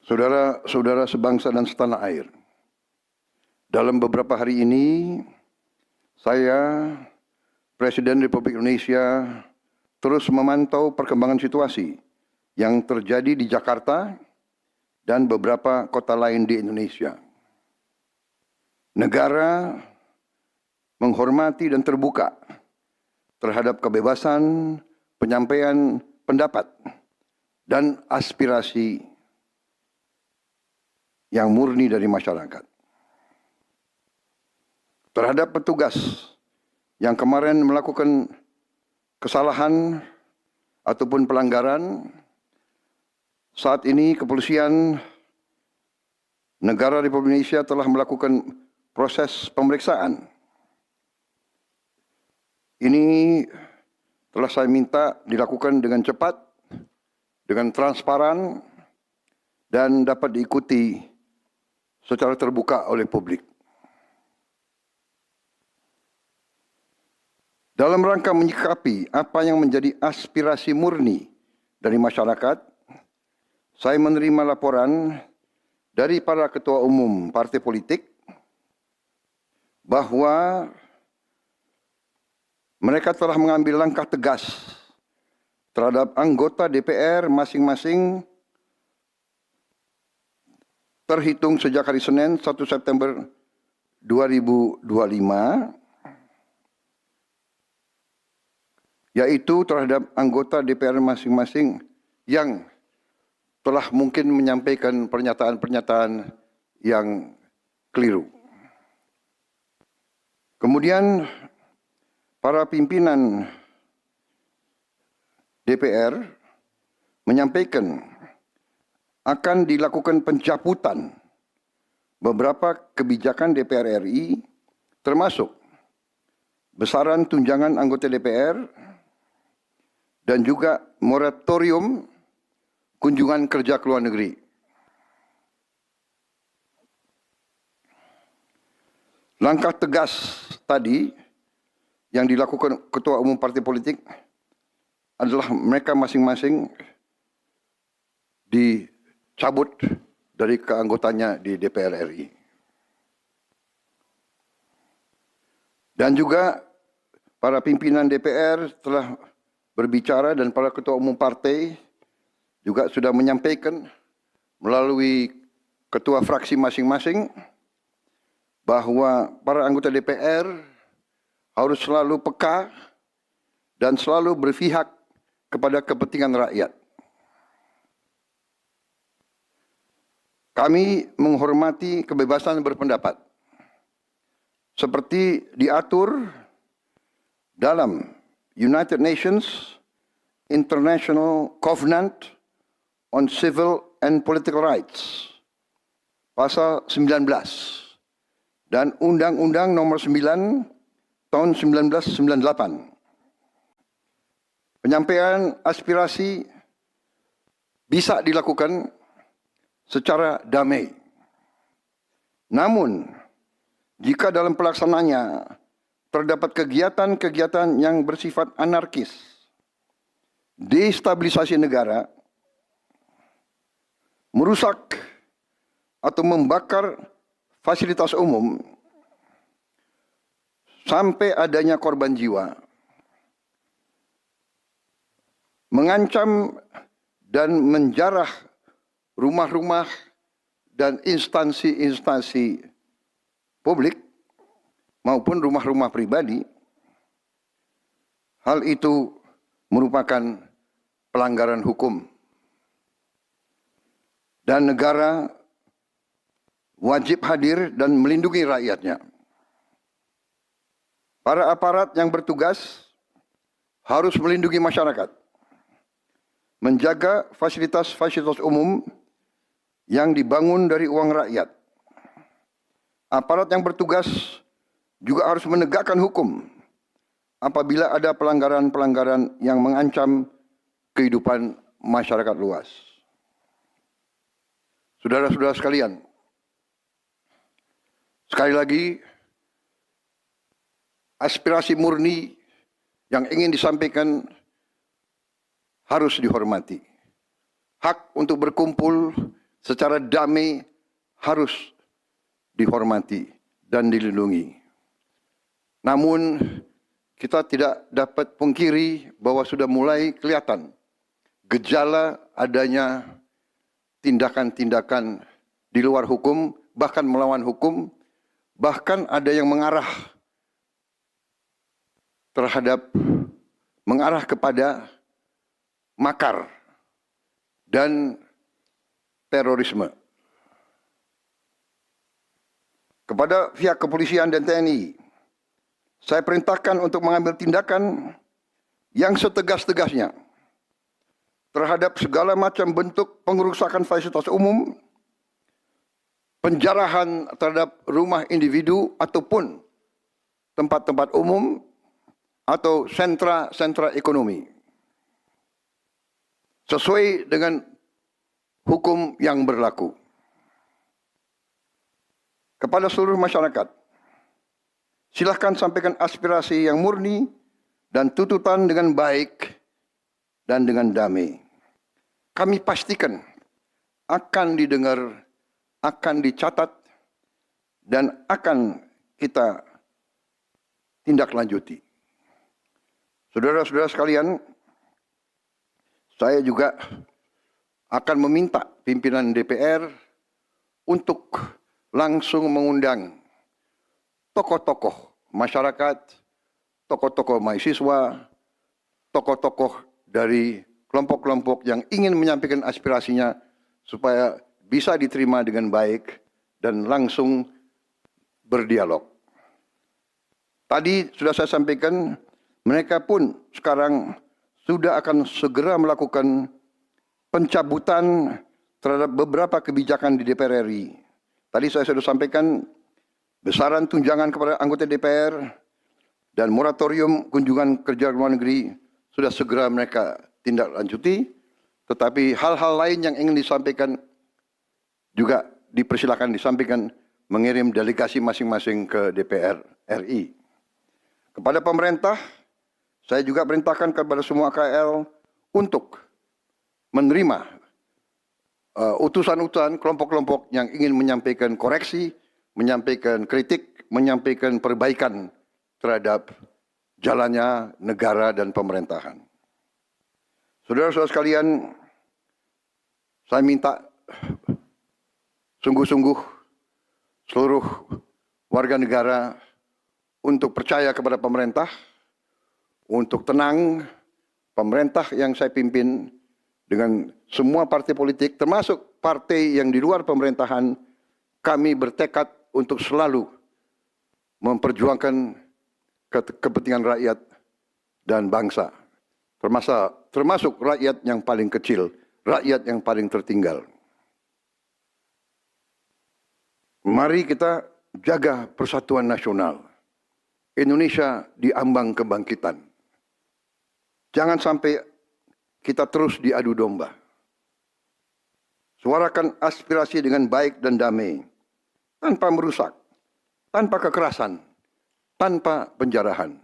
Saudara-saudara sebangsa dan setanah air, dalam beberapa hari ini, saya, Presiden Republik Indonesia, terus memantau perkembangan situasi yang terjadi di Jakarta dan beberapa kota lain di Indonesia. Negara menghormati dan terbuka terhadap kebebasan penyampaian pendapat dan aspirasi yang murni dari masyarakat. Terhadap petugas yang kemarin melakukan kesalahan ataupun pelanggaran, saat ini kepolisian negara Republik Indonesia telah melakukan proses pemeriksaan. Ini telah saya minta dilakukan dengan cepat, dengan transparan, dan dapat diikuti secara terbuka oleh publik. Dalam rangka menyikapi apa yang menjadi aspirasi murni dari masyarakat, saya menerima laporan dari para ketua umum partai politik bahwa mereka telah mengambil langkah tegas terhadap anggota DPR masing-masing terhitung sejak hari Senin 1 September 2025, yaitu terhadap anggota DPR masing-masing yang telah mungkin menyampaikan pernyataan-pernyataan yang keliru. Kemudian para pimpinan DPR menyampaikan akan dilakukan pencabutan beberapa kebijakan DPR RI, termasuk besaran tunjangan anggota DPR dan juga moratorium kunjungan kerja ke luar negeri. Langkah tegas tadi yang dilakukan ketua umum partai politik adalah mereka masing-masing dicabut dari keanggotaannya di DPR RI. Dan juga para pimpinan DPR telah berbicara dan para ketua umum partai juga sudah menyampaikan melalui ketua fraksi masing-masing bahwa para anggota DPR harus selalu peka dan selalu berpihak kepada kepentingan rakyat. Kami menghormati kebebasan berpendapat seperti diatur dalam United Nations International Covenant on Civil and Political Rights, pasal 19, dan Undang-Undang nomor 9 tahun 1998. Penyampaian aspirasi bisa dilakukan secara damai. Namun, jika dalam pelaksananya terdapat kegiatan-kegiatan yang bersifat anarkis, destabilisasi negara, merusak atau membakar fasilitas umum, sampai adanya korban jiwa, mengancam dan menjarah rumah-rumah dan instansi-instansi publik maupun rumah-rumah pribadi, hal itu merupakan pelanggaran hukum. Dan negara wajib hadir dan melindungi rakyatnya. Para aparat yang bertugas harus melindungi masyarakat, menjaga fasilitas-fasilitas umum yang dibangun dari uang rakyat. Aparat yang bertugas juga harus menegakkan hukum apabila ada pelanggaran-pelanggaran yang mengancam kehidupan masyarakat luas. Saudara-saudara sekalian, sekali lagi, aspirasi murni yang ingin disampaikan harus dihormati. Hak untuk berkumpul secara damai harus dihormati dan dilindungi. Namun kita tidak dapat pungkiri bahwa sudah mulai kelihatan gejala adanya tindakan-tindakan di luar hukum, bahkan melawan hukum, bahkan ada yang mengarah kepada makar dan terorisme. Kepada pihak kepolisian dan TNI, saya perintahkan untuk mengambil tindakan yang setegas-tegasnya terhadap segala macam bentuk pengerusakan fasilitas umum, penjarahan terhadap rumah individu ataupun tempat-tempat umum atau sentra-sentra ekonomi, sesuai dengan hukum yang berlaku. Kepada seluruh masyarakat, silakan sampaikan aspirasi yang murni dan tuntutan dengan baik dan dengan damai. Kami pastikan akan didengar, akan dicatat, dan akan kita tindak lanjuti. Saudara-saudara sekalian, saya juga akan meminta pimpinan DPR untuk langsung mengundang tokoh-tokoh masyarakat, tokoh-tokoh mahasiswa, tokoh-tokoh dari kelompok-kelompok yang ingin menyampaikan aspirasinya supaya bisa diterima dengan baik dan langsung berdialog. Tadi sudah saya sampaikan, mereka pun sekarang sudah akan segera melakukan pencabutan terhadap beberapa kebijakan di DPR RI. Tadi saya sudah sampaikan besaran tunjangan kepada anggota DPR dan moratorium kunjungan kerja luar negeri sudah segera mereka tindak lanjuti. Tetapi hal-hal lain yang ingin disampaikan juga dipersilakan disampaikan mengirim delegasi masing-masing ke DPR RI. Kepada pemerintah, saya juga perintahkan kepada semua KL untuk menerima utusan-utusan kelompok-kelompok yang ingin menyampaikan koreksi, menyampaikan kritik, menyampaikan perbaikan terhadap jalannya negara dan pemerintahan. Saudara-saudara sekalian, saya minta sungguh-sungguh seluruh warga negara untuk percaya kepada pemerintah, untuk tenang. Pemerintah yang saya pimpin dengan semua partai politik, termasuk partai yang di luar pemerintahan, kami bertekad untuk selalu memperjuangkan kepentingan rakyat dan bangsa, termasuk rakyat yang paling kecil, rakyat yang paling tertinggal. Mari kita jaga persatuan nasional. Indonesia di ambang kebangkitan. Jangan sampai kita terus diadu domba. Suarakan aspirasi dengan baik dan damai, tanpa merusak, tanpa kekerasan, tanpa penjarahan,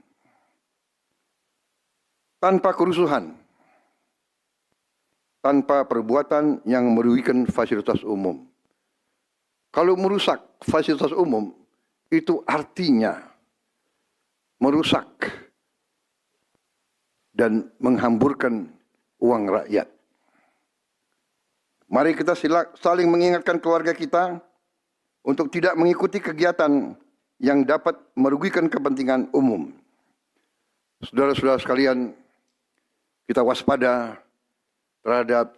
tanpa kerusuhan, tanpa perbuatan yang merugikan fasilitas umum. Kalau merusak fasilitas umum, itu artinya merusak dan menghamburkan uang rakyat. Mari kita saling mengingatkan keluarga kita untuk tidak mengikuti kegiatan yang dapat merugikan kepentingan umum. Saudara-saudara sekalian, kita waspada terhadap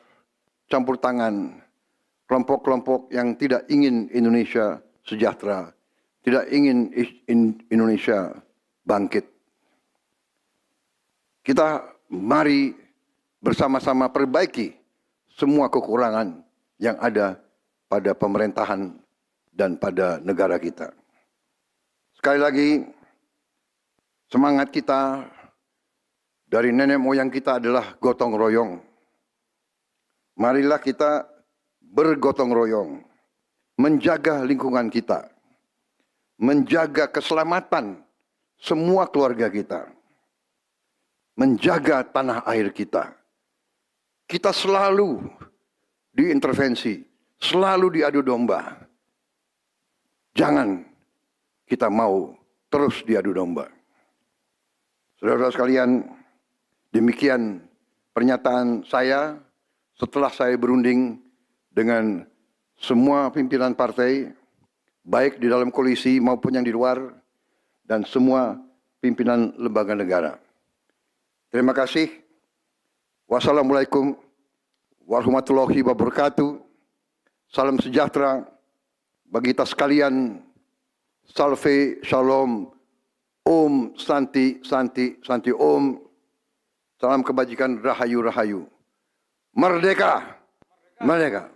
campur tangan kelompok-kelompok yang tidak ingin Indonesia sejahtera, tidak ingin Indonesia bangkit. Kita mari bersama-sama perbaiki semua kekurangan yang ada pada pemerintahan dan pada negara kita. Sekali lagi, semangat kita dari nenek moyang kita adalah gotong royong. Marilah kita bergotong royong, menjaga lingkungan kita, menjaga keselamatan semua keluarga kita, menjaga tanah air kita. Kita selalu diintervensi, selalu diadu domba. Jangan kita mau terus diadu domba. Saudara-saudara sekalian, demikian pernyataan saya setelah saya berunding dengan semua pimpinan partai, baik di dalam koalisi maupun yang di luar, dan semua pimpinan lembaga negara. Terima kasih. Wassalamualaikum warahmatullahi wabarakatuh. Salam sejahtera bagi kita sekalian. Salve, shalom, om, santi, santi, santi, om. Salam kebajikan, rahayu, rahayu. Merdeka, merdeka.